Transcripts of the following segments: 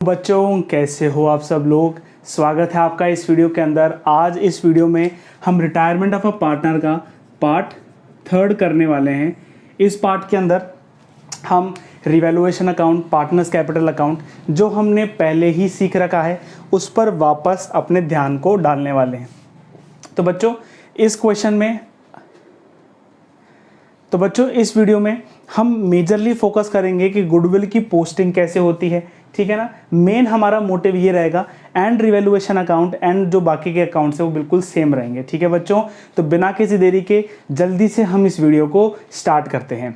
बच्चों कैसे हो आप सब लोग। स्वागत है आपका इस वीडियो के अंदर। आज इस वीडियो में हम रिटायरमेंट ऑफ अ पार्टनर का पार्ट 3 करने वाले हैं। इस पार्ट के अंदर हम revaluation account, partners capital account जो हमने पहले ही सीख रखा है उस पर वापस अपने ध्यान को डालने वाले हैं। तो बच्चों इस वीडियो में हम मेजरली फोकस करेंगे कि गुडविल की पोस्टिंग कैसे होती है, ठीक है ना। मेन हमारा मोटिव ये रहेगा एंड रिवैल्यूएशन अकाउंट एंड जो बाकी के अकाउंट्स है वो बिल्कुल सेम रहेंगे, ठीक है बच्चों। तो बिना किसी देरी के जल्दी से हम इस वीडियो को स्टार्ट करते हैं।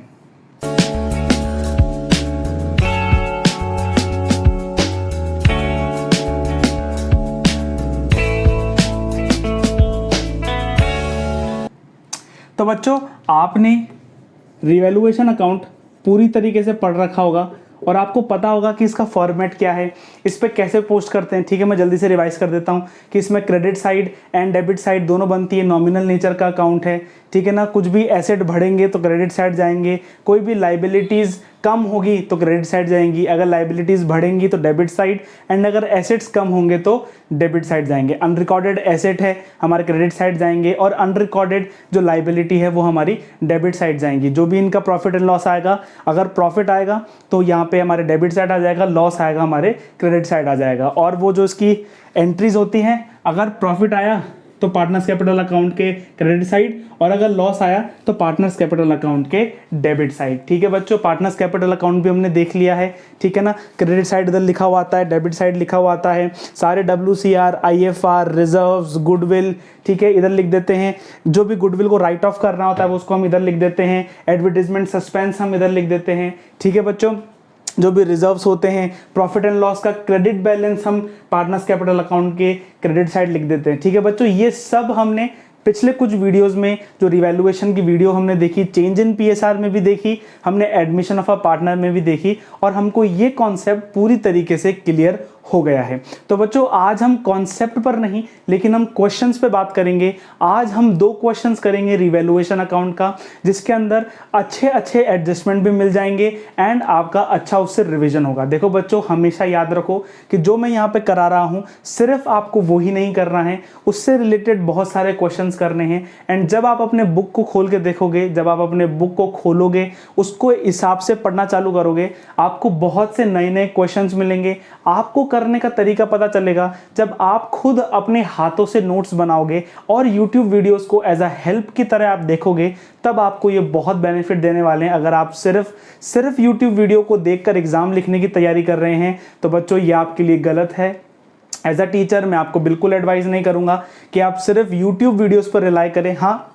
तो बच्चों आपने रिवैल्यूएशन अकाउंट पूरी तरीके से पढ़ रखा होगा और आपको पता होगा कि इसका फॉर्मेट क्या है, इस पे कैसे पोस्ट करते हैं, ठीक है। मैं जल्दी से रिवाइज कर देता हूँ कि इसमें credit side and debit side दोनों बनती है। नॉमिनल नेचर का अकाउंट है, ठीक है ना। कुछ भी एसेट बढ़ेंगे तो क्रेडिट साइड जाएंगे, कोई भी लाइबिलिटीज़ कम होगी तो क्रेडिट साइड जाएंगी, अगर लाइबिलिटीज़ बढ़ेंगी तो डेबिट साइड, एंड अगर एसेट्स कम होंगे तो डेबिट साइड जाएंगे। अनरिकॉर्डेड एसेट है हमारे क्रेडिट साइड जाएंगे और अनरिकॉर्डेड जो लाइबिलिटी है वो हमारी डेबिट साइड जाएंगी। जो भी इनका प्रॉफिट एंड लॉस आएगा, अगर प्रॉफिट आएगा तो यहाँ पे हमारे डेबिट साइड आ जाएगा, लॉस आएगा हमारे क्रेडिट साइड आ जाएगा। और वो जो इसकी एंट्रीज होती हैं, अगर प्रॉफिट आया तो पार्टनर्स कैपिटल अकाउंट के क्रेडिट साइड, और अगर लॉस आया तो पार्टनर्स कैपिटल अकाउंट के डेबिट साइड, ठीक है बच्चों। पार्टनर्स कैपिटल अकाउंट भी हमने देख लिया है, ठीक है ना। क्रेडिट साइड इधर लिखा हुआ आता है, डेबिट साइड लिखा हुआ आता है, सारे WCR, IFR, रिजर्व्स, गुडविल, ठीक है, इधर लिख देते हैं। जो भी गुडविल को राइट ऑफ करना होता है वो उसको हम इधर लिख देते हैं। एडवर्टीजमेंट सस्पेंस हम इधर लिख देते हैं, ठीक है बच्चों। जो भी रिजर्व्स होते हैं, प्रॉफिट एंड लॉस का क्रेडिट बैलेंस हम पार्टनर्स कैपिटल अकाउंट के क्रेडिट साइड लिख देते हैं, ठीक है बच्चों। ये सब हमने पिछले कुछ वीडियोस में जो रिवैल्यूएशन की वीडियो हमने देखी, चेंज इन PSR में भी देखी, हमने एडमिशन ऑफ अ पार्टनर में भी देखी, और हमको ये कॉन्सेप्ट पूरी तरीके से क्लियर हो गया है। तो बच्चों आज हम कॉन्सेप्ट पर नहीं लेकिन हम क्वेश्चंस पे बात करेंगे। आज हम 2 क्वेश्चंस करेंगे रिवैल्यूएशन अकाउंट का, जिसके अंदर अच्छे एडजस्टमेंट भी मिल जाएंगे एंड आपका अच्छा उससे रिवीजन होगा। देखो बच्चों, हमेशा याद रखो कि जो मैं यहाँ पे करा रहा हूँ सिर्फ आपको वो ही नहीं करना है, उससे रिलेटेड बहुत सारे क्वेश्चंस करने हैं। एंड जब आप अपने बुक को खोल के देखोगे, जब आप अपने बुक को खोलोगे, उसको हिसाब से पढ़ना चालू करोगे, आपको बहुत से नए क्वेश्चंस मिलेंगे। आपको करने का तरीका पता चलेगा जब आप खुद अपने हाथों से नोट्स बनाओगे और YouTube वीडियोस को एज अ हेल्प की तरह आप देखोगे, तब आपको ये बहुत बेनिफिट देने वाले हैं। अगर आप सिर्फ YouTube वीडियो को देखकर एग्जाम लिखने की तैयारी कर रहे हैं तो बच्चों ये आपके लिए गलत है। एज अ टीचर मैं आपको बिल्कुल एडवाइस नहीं करूंगा कि आप सिर्फ YouTube वीडियोस पर रिलाई करें। हाँ,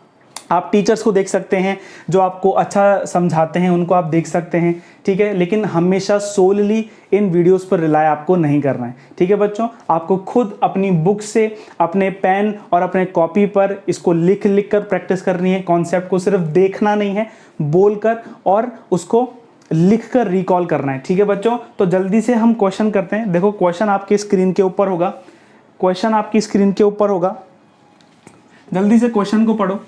आप टीचर्स को देख सकते हैं जो आपको अच्छा समझाते हैं, उनको आप देख सकते हैं, ठीक है, लेकिन हमेशा सोलली इन वीडियोस पर रिलाय आपको नहीं करना है, ठीक है बच्चों। आपको खुद अपनी बुक से, अपने पेन और अपने कॉपी पर इसको लिख कर प्रैक्टिस करनी है। कॉन्सेप्ट को सिर्फ देखना नहीं है, बोलकर और उसको लिख कर रिकॉल करना है, ठीक है बच्चों। तो जल्दी से हम क्वेश्चन करते हैं। देखो क्वेश्चन आपकी स्क्रीन के ऊपर होगा, जल्दी से क्वेश्चन को पढ़ो।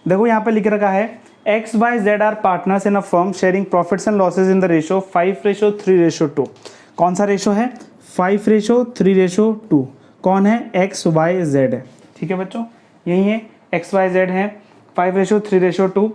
देखो यहाँ पे लिख रखा है XYZ are partners in a firm sharing profits and losses in the ratio 5:3:2। कौन सा रेशो है? 5:3:2। कौन है? XYZ है, ठीक है बच्चों, यही है XYZ है, 5:3:2।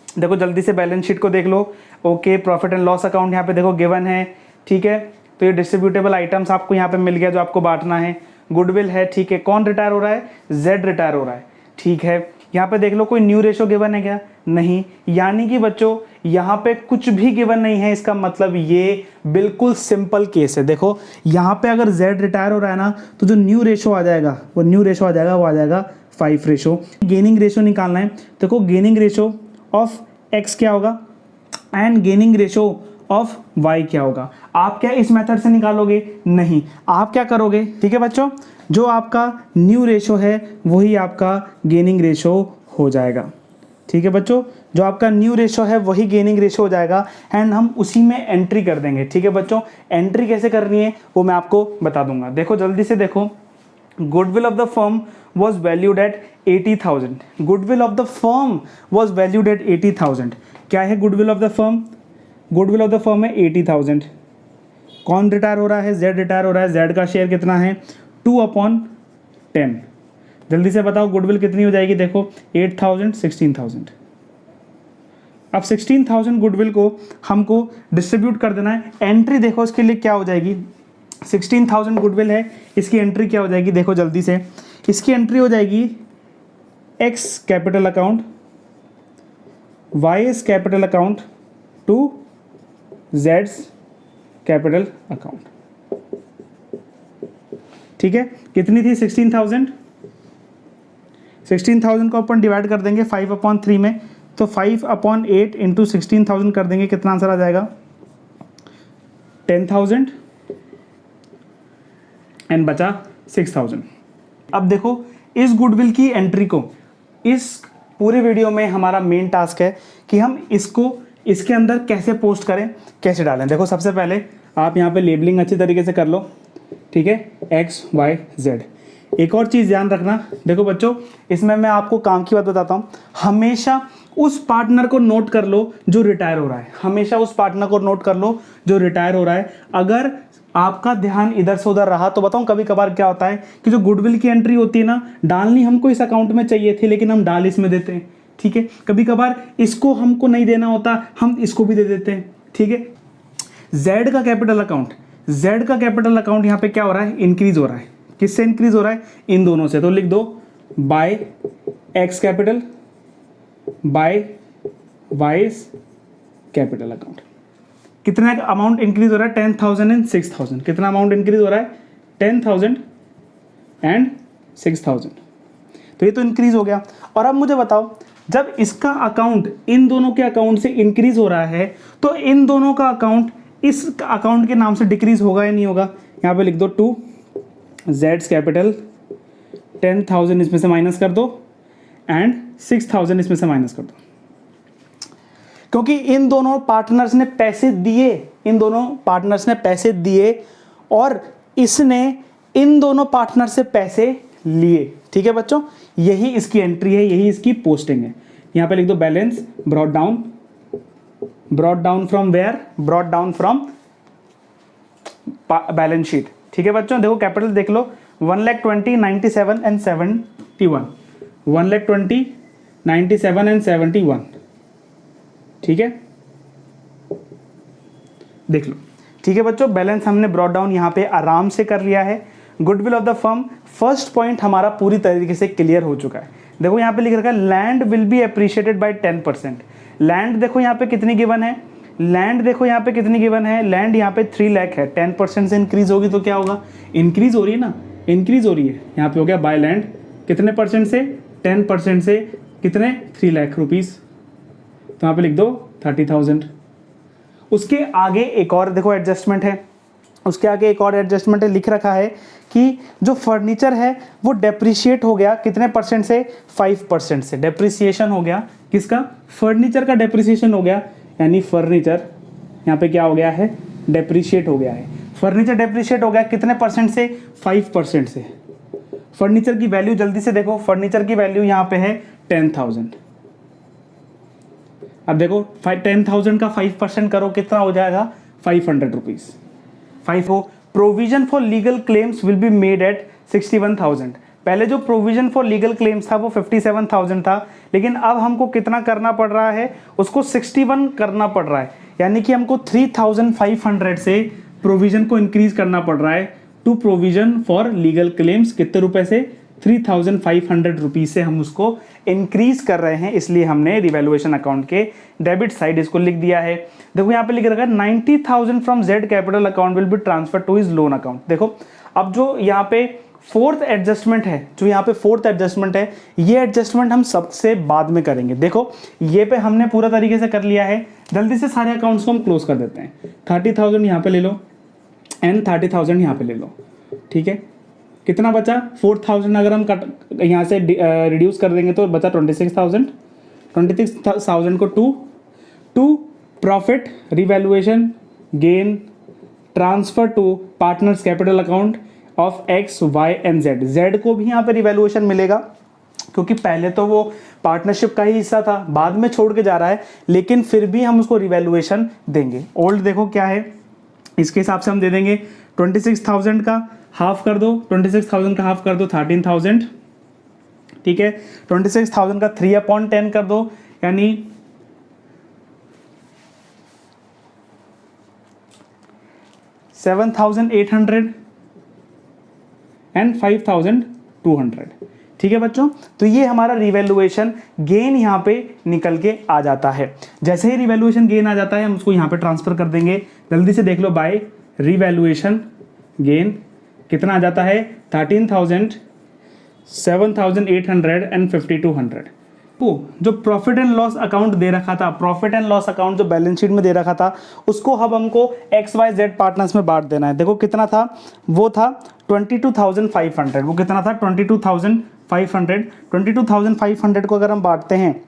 देखो जल्दी से बैलेंस शीट को देख लो। Okay, profit and loss account यहाँ पे देखो गिवन है, ठीक है। तो ये डिस्ट्रीब्यूटेबल आइटम्स आपको यहाँ पे मिल गया जो आपको बांटना है। गुडविल है, ठीक है। कौन रिटायर हो रहा है? Z रिटायर हो रहा है, ठीक है। यहाँ पे देख लो कोई न्यू रेशो गिवन है क्या? नहीं। यानी कि बच्चों यहाँ पे कुछ भी गिवन नहीं है, इसका मतलब ये बिल्कुल सिंपल केस है। देखो यहाँ पे अगर Z रिटायर हो रहा है ना, तो जो न्यू रेशो आ जाएगा वो आ जाएगा 5 रेशो। गेनिंग रेशो निकालना है। देखो गेनिंग रेशो ऑफ X क्या होगा and gaining ratio of Y क्या होगा। आप क्या इस मेथड से निकालोगे? नहीं, आप क्या करोगे, ठीक है बच्चों, जो आपका न्यू रेशो है वही आपका गेनिंग रेशो हो जाएगा, ठीक है बच्चों। जो आपका न्यू रेशो है वही गेनिंग रेशो हो जाएगा एंड हम उसी में एंट्री कर देंगे, ठीक है बच्चों। एंट्री कैसे करनी है वो मैं आपको बता दूंगा। देखो जल्दी से देखो, goodwill of the firm was valued at 80,000. Goodwill of the firm was valued at 80,000. क्या है goodwill of the firm? Goodwill of the firm है 80,000, कौन रिटायर हो रहा है? जेड रिटायर हो रहा है। जेड का शेयर कितना है? 2/10। जल्दी से बताओ गुडविल कितनी हो जाएगी? देखो 8,000, 16,000। अब 16,000 गुडविल को हमको डिस्ट्रीब्यूट कर देना है। एंट्री देखो इसके लिए क्या हो जाएगी? 16,000 गुडविल है, इसकी एंट्री क्या हो जाएगी? देखो जल्दी से, इसकी एंट्री हो जाएगी X capital account, Y capital account to जेड्स कैपिटल अकाउंट। ठीक है, कितनी थी? 16,000। 16,000 को अपन डिवाइड कर देंगे 5/3 में, तो 5/8 इंटू 16,000 कर देंगे, कितना आंसर आ जाएगा? 10,000 एंड बचा 6,000। अब देखो इस गुडविल की एंट्री को, इस पूरे वीडियो में हमारा मेन टास्क है कि हम इसको इसके अंदर कैसे पोस्ट करें, कैसे डालें। देखो सबसे पहले आप यहाँ पे लेबलिंग अच्छी तरीके से कर लो, ठीक है, एक्स वाई जेड। एक और चीज़ ध्यान रखना, देखो बच्चों इसमें मैं आपको काम की बात बताता हूँ, हमेशा उस पार्टनर को नोट कर लो जो रिटायर हो रहा है, हमेशा उस पार्टनर को नोट कर लो जो रिटायर हो रहा है। अगर आपका ध्यान इधर से उधर रहा तो बताऊं कभी कभार क्या होता है कि जो गुडविल की एंट्री होती है ना, डालनी हमको इस अकाउंट में चाहिए थी लेकिन हम डाल इसमें देते हैं, ठीक है। कभी कभार इसको हमको नहीं देना होता, हम इसको भी दे देते हैं, ठीक है। जेड का कैपिटल अकाउंट, जेड का कैपिटल अकाउंट यहाँ पे क्या हो रहा है? इंक्रीज हो रहा है। किससे इंक्रीज हो रहा है? इन दोनों से। तो लिख दो by X capital by Y's capital account. कितना अमाउंट इंक्रीज हो रहा है? 10,000 एंड 6,000। कितना अमाउंट इंक्रीज हो रहा है? 10,000 एंड 6,000। तो ये तो इंक्रीज हो गया। और अब मुझे बताओ, जब इसका अकाउंट इन दोनों के अकाउंट से इंक्रीज हो रहा है तो इन दोनों का अकाउंट इस अकाउंट के नाम से डिक्रीज होगा या नहीं होगा? यहाँ पे लिख दो टू जेड्स कैपिटल, 10,000 इसमें से माइनस कर दो एंड 6,000 इसमें से माइनस कर दो, क्योंकि इन दोनों पार्टनर्स ने पैसे दिए, इन दोनों पार्टनर्स ने पैसे दिए और इसने इन दोनों पार्टनर से पैसे लिए, ठीक है बच्चों। यही इसकी एंट्री है, यही इसकी पोस्टिंग है। यहाँ पे लिख दो balance brought down, brought down from where? Brought down from balance sheet, ठीक है बच्चों। देखो कैपिटल देख लो, 1,20,97 एंड 71, 1,20,97 एंड 71, ठीक है, देख लो, ठीक है बच्चों। बैलेंस हमने ब्रॉट डाउन यहाँ पे आराम से कर लिया है। Goodwill of the firm, first point हमारा पूरी तरीके से क्लियर हो चुका है। देखो यहाँ पे लिख रखा है land will be appreciated by 10%। Land देखो यहाँ पे कितनी गिवन है? लैंड देखो यहाँ पे कितनी गिवन है? लैंड यहाँ पे 3 लाख है। 10% से इंक्रीज होगी तो क्या होगा? इंक्रीज हो रही है ना, इंक्रीज हो रही है। यहाँ पे हो गया बाय लैंड कितने परसेंट से? 10% से कितने? 3 लाख रुपीज़। तो यहाँ पे लिख दो 30,000। उसके आगे एक और देखो एडजस्टमेंट है, उसके आगे एक और एडजस्टमेंट है, लिख रखा है कि जो फर्नीचर है वो डेप्रिशिएट हो गया कितने परसेंट से? 5% से डेप्रिसिएशन हो गया। किसका? फर्नीचर का डेप्रिसिएशन हो गया, यानी फर्नीचर यहाँ पे क्या हो गया है? डेप्रिशिएट हो गया है। फर्नीचर डेप्रिशिएट हो गया कितने परसेंट से? 5% से। फर्नीचर की वैल्यू जल्दी से देखो, फर्नीचर की वैल्यू यहाँ पे है 10,000। अब देखो 10,000 का 5% करो, कितना हो जाएगा? 500 रुपीज़। 5 हो। Provision for legal claims will be made at 61,000। पहले जो प्रोविजन फॉर लीगल क्लेम्स था वो 57,000 था, लेकिन अब हमको कितना करना पड़ रहा है? उसको 61 करना पड़ रहा है, यानी कि हमको 3,500 से प्रोविजन को इंक्रीज करना पड़ रहा है to provision for legal claims. कितने रुपए से? 3,500 रुपीज़ से हम उसको इंक्रीज कर रहे हैं, इसलिए हमने रिवैल्यूएशन अकाउंट के डेबिट साइड इसको लिख दिया है। देखो यहाँ पे लिख रखा है 90,000 from Z capital account will be transfer to his loan account. देखो अब जो यहाँ पे फोर्थ एडजस्टमेंट है, जो यहाँ पे फोर्थ एडजस्टमेंट है, ये एडजस्टमेंट हम सबसे बाद में करेंगे। देखो ये पे हमने पूरा तरीके से कर लिया है। जल्दी से सारे अकाउंट्स को हम क्लोज कर देते हैं। 30,000 यहाँ पे ले लो एंड 30,000 यहाँ पे ले लो, ठीक है। कितना बचा? 4,000 अगर हम कट यहाँ से रिड्यूस कर देंगे तो बचा 26,000। 26,000 को to profit revaluation gain transfer to partners capital account of X Y and Z. Z को भी यहाँ पे रिवैल्यूएशन मिलेगा, क्योंकि पहले तो वो पार्टनरशिप का ही हिस्सा था, बाद में छोड़ के जा रहा है, लेकिन फिर भी हम उसको रिवैल्यूएशन देंगे। ओल्ड देखो क्या है? इसके हिसाब से हम दे देंगे 26,000 का हाफ कर दो, 26,000 का हाफ कर दो 13,000, ठीक है। 26,000 का 3/10 कर दो, यानी 7,800 एंड 5,200, ठीक है बच्चों। तो ये हमारा रिवैल्यूएशन गेन यहाँ पे निकल के आ जाता है। जैसे ही रिवैल्यूएशन गेन आ जाता है हम उसको यहाँ पे ट्रांसफर कर देंगे। जल्दी से देख लो, बाय रिवैल्यूएशन गेन कितना आ जाता है 13,000, 7,800 एंड 5,200। वो जो प्रॉफिट एंड लॉस अकाउंट दे रखा था, प्रॉफिट एंड लॉस अकाउंट जो बैलेंस शीट में दे रखा था, उसको अब हमको XYZ पार्टनर्स में बांट देना है। देखो कितना था, वो था 22,500। वो कितना था 22,500। 22,500 को अगर हम बांटते हैं,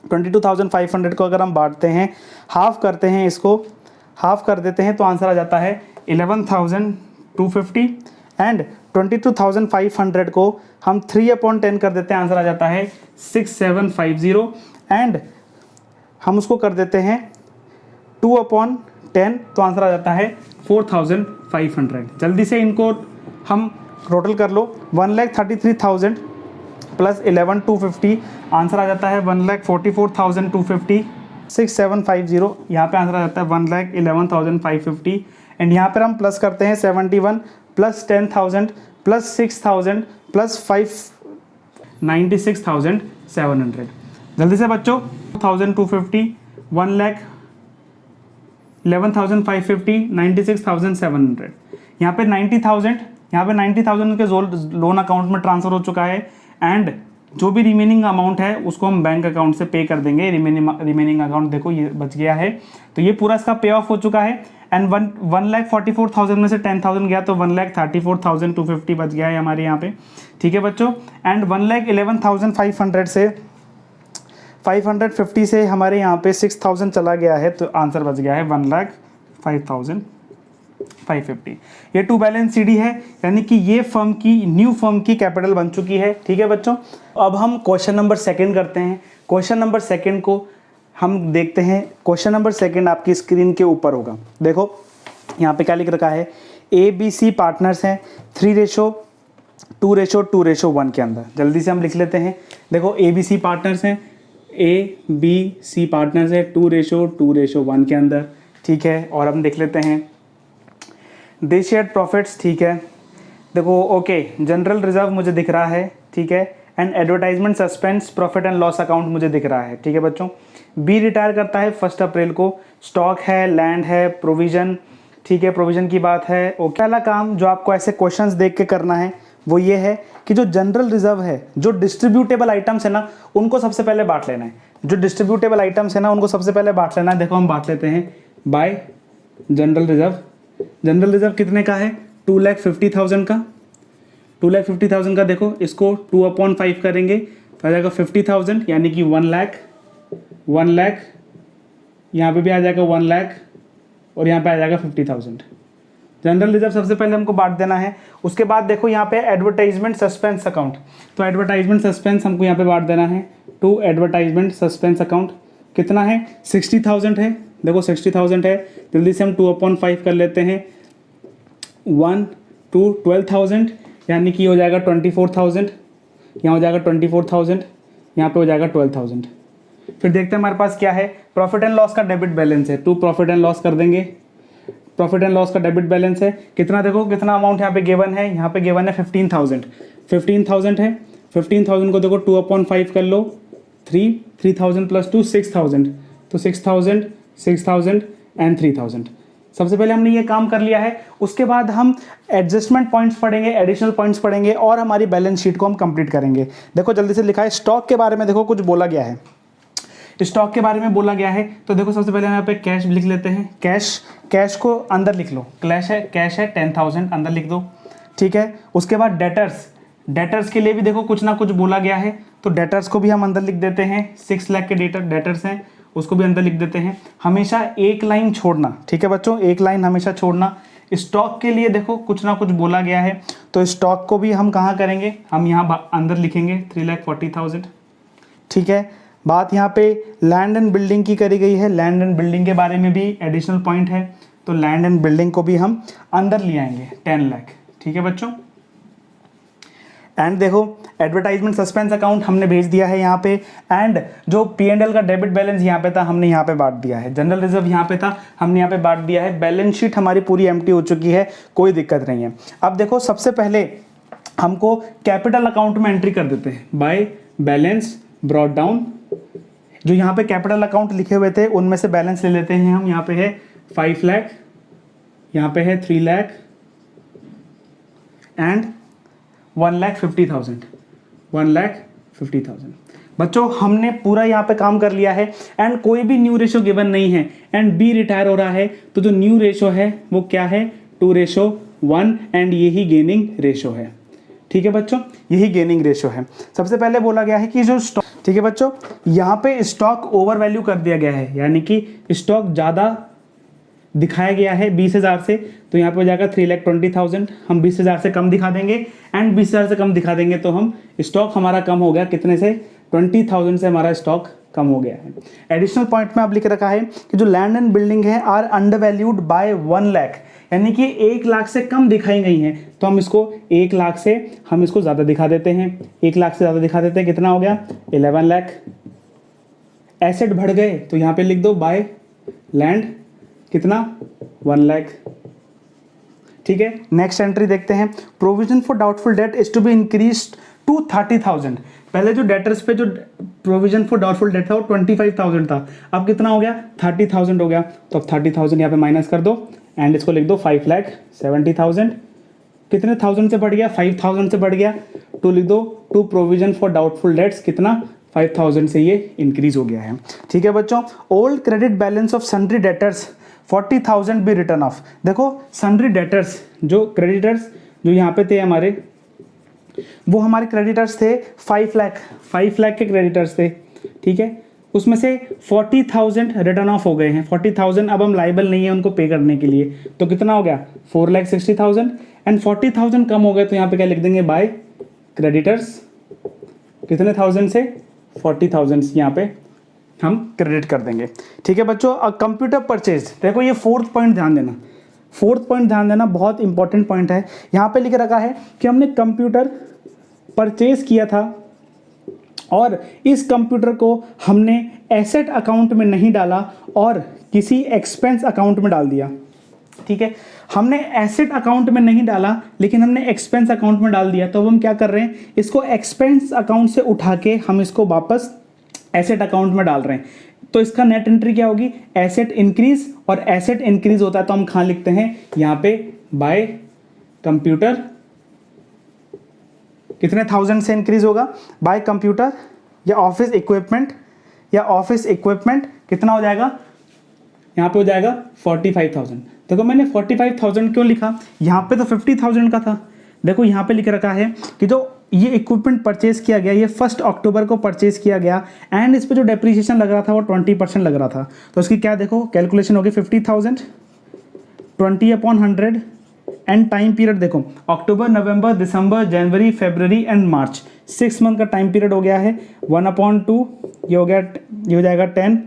22,500 को अगर हम बांटते हैं, हाफ करते हैं, इसको हाफ कर देते हैं, तो आंसर आ जाता है 11,250 एंड 22,500 को हम 3/10 कर देते हैं, आंसर आ जाता है 6,750 एंड हम उसको कर देते हैं 2/10, तो आंसर आ जाता है 4,500। जल्दी से इनको हम टोटल कर लो, 1,33,000 प्लस 11,250, आंसर आ जाता है 1,44,250, 6,750, यहाँ पे आंसर आ जाता है 1,11,550 एंड यहाँ पर हम प्लस करते हैं 71 प्लस 10,000 प्लस 6,000 प्लस 96,700। जल्दी से बच्चों 1,250, 1,11,550, 96,700। यहाँ पे 90,000, यहाँ पे 90,000 के लोन अकाउंट में ट्रांसफ़र हो चुका है एंड जो भी रिमेनिंग अमाउंट है उसको हम बैंक अकाउंट से पे कर देंगे। रिमेनिंग अकाउंट देखो ये बच गया है, तो ये पूरा इसका पे ऑफ हो चुका है एंड 1,44,000 में से 10,000 गया तो 1,34,250 बच गया है हमारे यहाँ पे, ठीक है बच्चों। एंड 1,11,500 से 550 से हमारे यहाँ पे 6,000 चला गया है, तो आंसर बच गया है 1,05,550। ये टू बैलेंस सीडी है, यानी कि ये फर्म की न्यू फर्म की कैपिटल बन चुकी है, ठीक है बच्चों। अब हम क्वेश्चन नंबर सेकंड करते हैं। क्वेश्चन नंबर सेकंड को हम देखते हैं। क्वेश्चन नंबर सेकंड आपकी स्क्रीन के ऊपर होगा। देखो यहाँ पे क्या लिख रखा है, ABC पार्टनर्स हैं 3:2:2:1 के अंदर। जल्दी से हम लिख लेते हैं। देखो ABC पार्टनर्स हैं, ABC पार्टनर्स है 2:2:1 के अंदर, ठीक है। और हम देख लेते हैं दे शेयर्ड प्रॉफिट्स, ठीक है। देखो ओके, जनरल रिजर्व मुझे दिख रहा है, ठीक है, and advertisement suspense profit and loss account मुझे दिख रहा है, ठीक है बच्चों। बी रिटायर करता है 1 अप्रैल को, स्टॉक है, लैंड है, प्रोविजन, ठीक है, प्रोविजन की बात है। ओके, पहला काम जो आपको ऐसे क्वेश्चंस देख के करना है वो ये है कि जो जनरल रिजर्व है, जो डिस्ट्रीब्यूटेबल आइटम्स है ना, उनको सबसे पहले बांट लेना है। जो डिस्ट्रीब्यूटेबल आइटम्स है ना, उनको सबसे पहले बांट लेना है। देखो हम बांट लेते हैं bye general reserve. General reserve कितने का है, 2,50,000 का। 2,50,000 का देखो, इसको 2/5 करेंगे तो आ जाएगा 50,000, यानी कि 1 लाख, यहाँ पे भी आ जाएगा 1 लाख और यहाँ पे आ जाएगा 50,000। जनरल रिजर्व सबसे पहले हमको बांट देना है। उसके बाद देखो यहाँ पे एडवर्टाइजमेंट सस्पेंस अकाउंट, तो एडवर्टाइजमेंट सस्पेंस हमको यहाँ पे बांट देना है टू एडवर्टाइजमेंट सस्पेंस अकाउंट। कितना है, 60,000 है। देखो 60,000 है, जल्दी से हम 2/5 कर लेते हैं, 1 to 12,000, यानी कि हो जाएगा 24,000, यहाँ हो जाएगा 24,000, यहाँ पे हो जाएगा 12,000। फिर देखते हैं हमारे पास क्या है, प्रॉफिट एंड लॉस का डेबिट बैलेंस है, टू प्रॉफिट एंड लॉस कर देंगे। प्रॉफिट एंड लॉस का डेबिट बैलेंस है कितना, देखो कितना अमाउंट यहाँ पे गिवन है, यहाँ पे गिवन है 15,000 है। 15,000 को देखो 2/5 कर लो, 3,000 प्लस 2 6,000, तो 6,000 एंड 3,000। सबसे पहले हमने ये काम कर लिया है। उसके बाद हम एडजस्टमेंट पॉइंट्स पढ़ेंगे, एडिशनल पॉइंट्स पढ़ेंगे और हमारी बैलेंस शीट को हम कंप्लीट करेंगे। देखो जल्दी से लिखा है, स्टॉक के बारे में देखो कुछ बोला गया है, स्टॉक के बारे में बोला गया है। तो देखो सबसे पहले हम यहाँ पे कैश लिख लेते हैं। कैश को अंदर लिख लो, कैश है 10,000 अंदर लिख दो, ठीक है। उसके बाद डेटर्स के लिए भी देखो कुछ ना कुछ बोला गया है, तो डेटर्स को भी हम अंदर लिख देते हैं। 6 लाख के डेटर्स हैं, उसको भी अंदर लिख देते हैं। हमेशा एक लाइन छोड़ना, ठीक है बच्चों, एक लाइन हमेशा छोड़ना। स्टॉक के लिए देखो कुछ ना कुछ बोला गया है, तो स्टॉक को भी हम कहाँ करेंगे, हम यहाँ अंदर लिखेंगे 3,40,000, ठीक है। बात यहाँ पे लैंड एंड बिल्डिंग की करी गई है, लैंड एंड बिल्डिंग के बारे में भी एडिशनल पॉइंट है, तो लैंड एंड बिल्डिंग को भी हम अंदर ले आएंगे 10 लाख। ठीक है बच्चों, एंड देखो एडवर्टाइजमेंट सस्पेंस अकाउंट हमने भेज दिया है यहाँ पे, एंड जो P&L का डेबिट बैलेंस यहाँ पे था हमने यहाँ पे बांट दिया है, जनरल रिजर्व यहाँ पे था हमने यहाँ पे बांट दिया है, बैलेंस शीट हमारी पूरी एम्प्टी हो चुकी है, कोई दिक्कत नहीं है। अब देखो सबसे पहले हमको कैपिटल अकाउंट में एंट्री कर देते हैं, बाय बैलेंस ब्रॉट डाउन। जो यहाँ पे कैपिटल अकाउंट लिखे हुए थे उनमें से बैलेंस ले लेते हैं हम। यहाँ पे है 5 लाख, यहाँ पे है 3 लाख एंड 1,50,000, 1,50,000। बच्चों हमने पूरा यहाँ पे काम कर लिया है, एंड कोई भी न्यू रेशो गिवन नहीं है, एंड बी रिटायर हो रहा है, तो जो न्यू रेशो है वो क्या है 2:1, एंड यही गेनिंग रेशो है। ठीक है बच्चों, यही गेनिंग रेशो है। सबसे पहले बोला गया है कि जो स्टॉक, ठीक है बच्चों, यहाँ पे स्टॉक ओवर वैल्यू कर दिया गया है, यानी कि स्टॉक ज़्यादा दिखाया गया है 20,000 से, तो यहाँ पे हो जाएगा 3,20,000। हम 20,000 से कम दिखा देंगे, एंड 20,000 से कम दिखा देंगे तो हम स्टॉक हमारा कम हो गया कितने से, 20,000 से हमारा स्टॉक कम हो गया है। एडिशनल पॉइंट में आप लिख रखा है कि जो लैंड एंड बिल्डिंग है are undervalued by 1 lakh, यानी कि 1 लाख से कम दिखाई गई हैं, तो हम इसको 1 लाख से हम इसको ज़्यादा दिखा देते हैं, 1 लाख से ज़्यादा दिखा देते हैं, कितना हो गया 11 लाख। एसेट बढ़ गए तो यहाँ पे लिख दो बाय लैंड कितना 1 लाख। ठीक है, नेक्स्ट एंट्री देखते हैं, provision for doubtful debt is to be increased to 30,000। पहले जो डेटर्स पे जो प्रोविजन फॉर डाउटफुल डेट था वो 25,000 था, अब कितना हो गया 30,000 हो गया, तो अब 30,000 यहाँ पे माइनस कर दो, एंड इसको लिख दो 5,70,000। कितने थाउजेंड से बढ़ गया 5,000 से बढ़ गया, तो लिख दो to provision for doubtful debts कितना 5,000 से ये इंक्रीज हो गया है। ठीक है बच्चों, old credit balance of sundry debtors 40,000 be written off. देखो सन्ड्री डेटर्स जो क्रेडिटर्स जो यहाँ पे थे हमारे, वो हमारे क्रेडिटर्स थे 5 लाख के क्रेडिटर्स थे। ठीक है, उसमें से 40,000 रिटर्न ऑफ हो गए हैं, 40,000 अब हम लाइबल नहीं है उनको पे करने के लिए, तो कितना हो गया 4,60,000, एंड 40,000 कम हो गए तो यहाँ पे क्या लिख देंगे बाय क्रेडिटर्स कितने थाउजेंड से 40,000 यहाँ पे हम क्रेडिट कर देंगे। ठीक है बच्चों, कंप्यूटर परचेज, देखो ये फोर्थ पॉइंट ध्यान देना, बहुत इंपॉर्टेंट पॉइंट है। यहाँ पे लिख रखा है कि हमने कंप्यूटर परचेज किया था और इस कंप्यूटर को हमने एसेट अकाउंट में नहीं डाला और किसी एक्सपेंस अकाउंट में डाल दिया। ठीक है, हमने एसेट अकाउंट में नहीं डाला लेकिन हमने एक्सपेंस अकाउंट में डाल दिया, तो अब हम क्या कर रहे हैं, इसको एक्सपेंस अकाउंट से उठा के हम इसको वापस एसेट अकाउंट में डाल रहे हैं। तो इसका नेट एंट्री क्या होगी, एसेट इंक्रीज, और एसेट इंक्रीज होता है तो हम कहाँ लिखते हैं यहाँ पे बाय कंप्यूटर कितने थाउजेंड से इंक्रीज होगा, बाय कंप्यूटर या ऑफिस इक्विपमेंट कितना हो जाएगा, यहाँ पे हो जाएगा 45,000। देखो मैंने 45,000 क्यों लिखा, यहाँ पे तो 50,000 का था। देखो यहाँ पे लिख रखा है कि जो ये इक्विपमेंट परचेज किया गया, ये 1 अक्टूबर को परचेज किया गया, एंड इस पे जो डेप्रिसिएशन लग रहा था वो 20% लग रहा था, तो उसकी क्या देखो कैलकुलेशन होगी 50,000 20/100, एंड टाइम पीरियड देखो अक्टूबर, नवंबर, दिसंबर, जनवरी, फरवरी एंड मार्च, 6 मंथ का टाइम पीरियड हो गया है। 1/2 ये हो गया, ये हो जाएगा 10,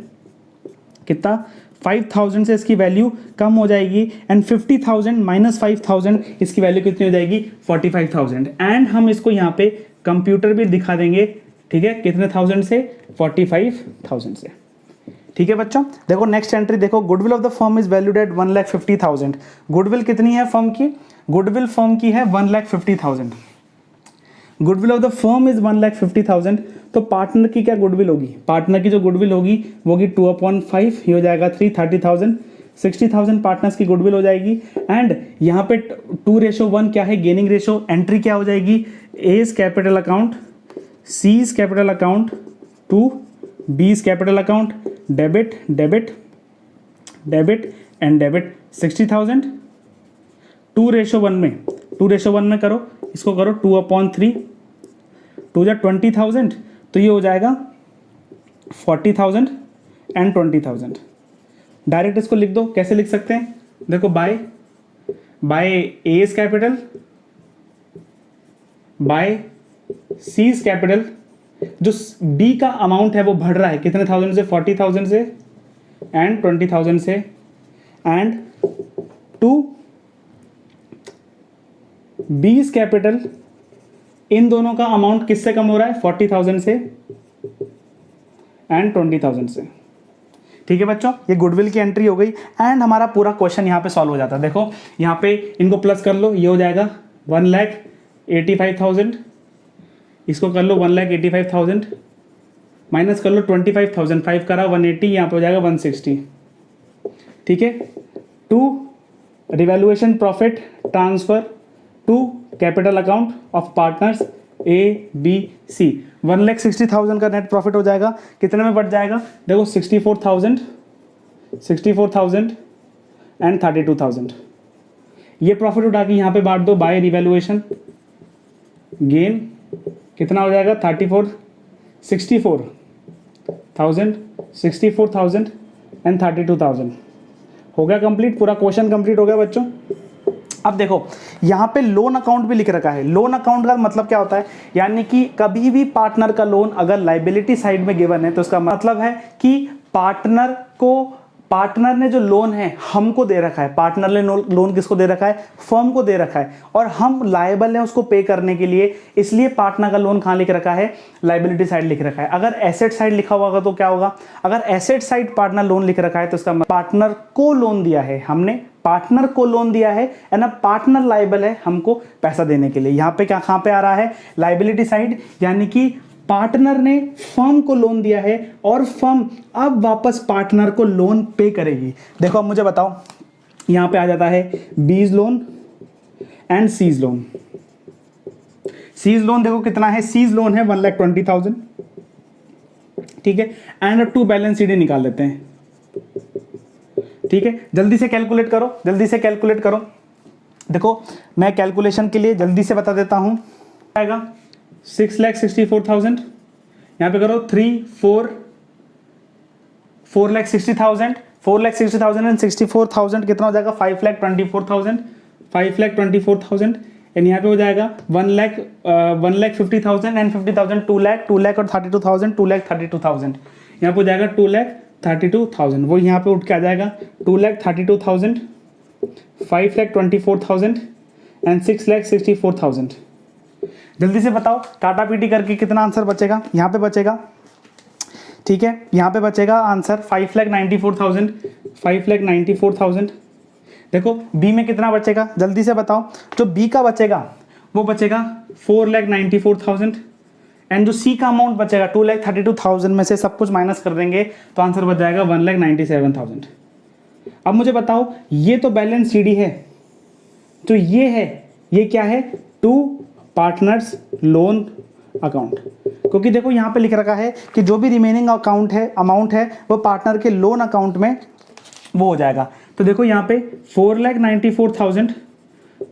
कितना 5,000 से इसकी वैल्यू कम हो जाएगी, एंड 50,000 माइनस 5,000 इसकी वैल्यू कितनी हो जाएगी 45,000, एंड हम इसको यहाँ पे कंप्यूटर भी दिखा देंगे। ठीक है, कितने थाउजेंड से 45,000 से। ठीक है बच्चों, देखो नेक्स्ट एंट्री देखो, goodwill of the firm is valued at 1,50,000। Goodwill कितनी है फर्म की, गुडविल फर्म की है 1,50,000। Goodwill of the firm is 1,50,000, तो पार्टनर की क्या गुडविल होगी, पार्टनर की जो गुडविल होगी वो होगी 2/5, ये हो जाएगा 330,000, 60,000 पार्टनर्स की गुडविल हो जाएगी। एंड यहाँ पे 2:1 क्या है गेनिंग रेशो, एंट्री क्या हो जाएगी, A is capital account, C is capital account, to B is capital account, debit debit debit and debit 60,000। 2:1 में करो, इसको करो 2/3, 2 जा 20,000, तो ये हो जाएगा 40,000 एंड 20,000। डायरेक्ट इसको लिख दो, कैसे लिख सकते हैं, देखो by A is capital, by C is capital, जो डी का अमाउंट है वो बढ़ रहा है कितने थाउजेंड से 40,000 से एंड 20,000 से, एंड टू बीज कैपिटल, इन दोनों का अमाउंट किससे कम हो रहा है? 40,000 से एंड 20,000 से। ठीक है बच्चों, ये गुडविल की एंट्री हो गई एंड हमारा पूरा क्वेश्चन यहाँ पे सॉल्व हो जाता है। देखो यहाँ पे इनको प्लस कर लो, ये हो जाएगा 1,85,000, इसको कर लो 1,85,000, माइनस कर लो 25,000, 5 करा 180, यहाँ पे हो जाएगा 160। ठीक है, to revaluation profit transfer to capital account of partners A B C, 1,60,000 का नेट प्रॉफिट हो जाएगा। कितने में बढ़ जाएगा? देखो 64,000 एंड 32,000। ये प्रॉफिट उठा के यहाँ पे बांट दो बाय रिवैल्यूएशन, गेन कितना हो जाएगा? 64,000 एंड 32,000। हो गया कंप्लीट, पूरा क्वेश्चन कंप्लीट हो गया बच्चों। अब देखो यहाँ पे लोन अकाउंट भी लिख रखा है। लोन अकाउंट का मतलब क्या होता है? यानी कि कभी भी पार्टनर का लोन अगर लाइबिलिटी साइड में गिवन है तो उसका मतलब है कि पार्टनर ने जो लोन है हमको दे रखा है। पार्टनर ने लोन किसको दे रखा है? फर्म को दे रखा है, और हम लायबल हैं उसको पे करने के लिए, इसलिए पार्टनर का लोन कहाँ लिख रखा है? लाइबिलिटी साइड लिख रखा है। अगर एसेट साइड लिखा होगा तो क्या होगा? अगर एसेट साइड पार्टनर लोन लिख रखा है तो उसका पार्टनर को लोन दिया है, हमने पार्टनर को लोन दिया है एंड अब पार्टनर लायबल है हमको पैसा देने के लिए। यहाँ पे क्या कहाँ पे आ रहा है? लाइबिलिटी साइड, यानी कि पार्टनर ने फर्म को लोन दिया है और फर्म अब वापस पार्टनर को लोन पे करेगी। देखो अब मुझे बताओ, यहाँ पे आ जाता है B's loan and C's loan. C's loan देखो कितना है? सीज लोन है 1,20,000। ठीक है, एंड टू बैलेंस शीट निकाल लेते हैं। ठीक है, जल्दी से कैलकुलेट करो, जल्दी से कैलकुलेट करो। देखो मैं कैलकुलेशन के लिए जल्दी से बता देता हूं, आएगा 6,64,000, यहाँ पे करो 4,60,000 एंड 64,000 कितना हो जाएगा? 5,24,000 एंड यहाँ पे हो जाएगा 1,50,000 एंड 50,000, 2 लाख और 32,000, 2,32,000, यहाँ पे हो जाएगा 2,32,000। वो यहाँ पे उठ के आ जाएगा 2,32,000, 5,24,000 एंड 6,64,000। जल्दी से बताओ टाटा पीटी करके कितना आंसर बचेगा? यहाँ पे बचेगा, ठीक है, यहाँ पे बचेगा आंसर 5,94,000। देखो बी में कितना बचेगा? जल्दी से बताओ। जो बी का बचेगा वो बचेगा 4,94,000 एंड जो सी का अमाउंट बचेगा 2,32,000 में से सब कुछ माइनस कर देंगे तो आंसर बच जाएगा 1,97,000। अब मुझे बताओ, ये तो बैलेंस शीट है, तो ये है, ये क्या है? टू पार्टनर्स लोन अकाउंट, क्योंकि देखो यहाँ पे लिख रखा है कि जो भी रिमेनिंग अमाउंट है वो पार्टनर के लोन अकाउंट में वो हो जाएगा। तो देखो यहाँ पे 4,94,000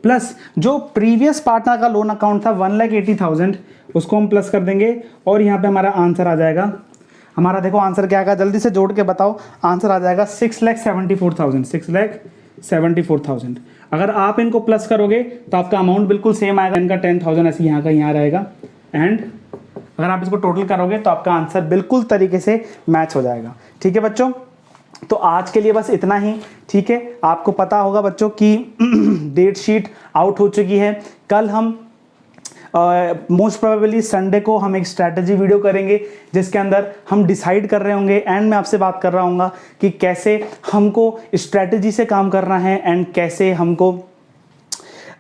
प्लस जो प्रीवियस पार्टनर का लोन अकाउंट था 1,80,000, उसको हम प्लस कर देंगे और यहाँ पे हमारा आंसर आ जाएगा। हमारा देखो आंसर क्या आएगा, जल्दी से जोड़ के बताओ। आंसर आ जाएगा 6,74,000। अगर आप इनको प्लस करोगे तो आपका अमाउंट बिल्कुल सेम आएगा, इनका 10,000 ऐसे यहाँ का यहाँ रहेगा, एंड अगर आप इसको टोटल करोगे तो आपका आंसर बिल्कुल तरीके से मैच हो जाएगा। ठीक है बच्चों, तो आज के लिए बस इतना ही। ठीक है, आपको पता होगा बच्चों कि डेट शीट आउट हो चुकी है। कल हम मोस्ट प्रोबेबली संडे को हम एक स्ट्रैटेजी वीडियो करेंगे जिसके अंदर हम डिसाइड कर रहे होंगे एंड मैं आपसे बात कर रहा हूँगा कि कैसे हमको स्ट्रैटेजी से काम करना है एंड कैसे हमको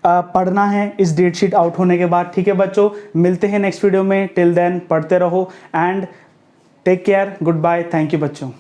पढ़ना है इस डेट शीट आउट होने के बाद। ठीक है बच्चों, मिलते हैं नेक्स्ट वीडियो में। टिल देन पढ़ते रहो and take care, good bye, thank you बच्चों।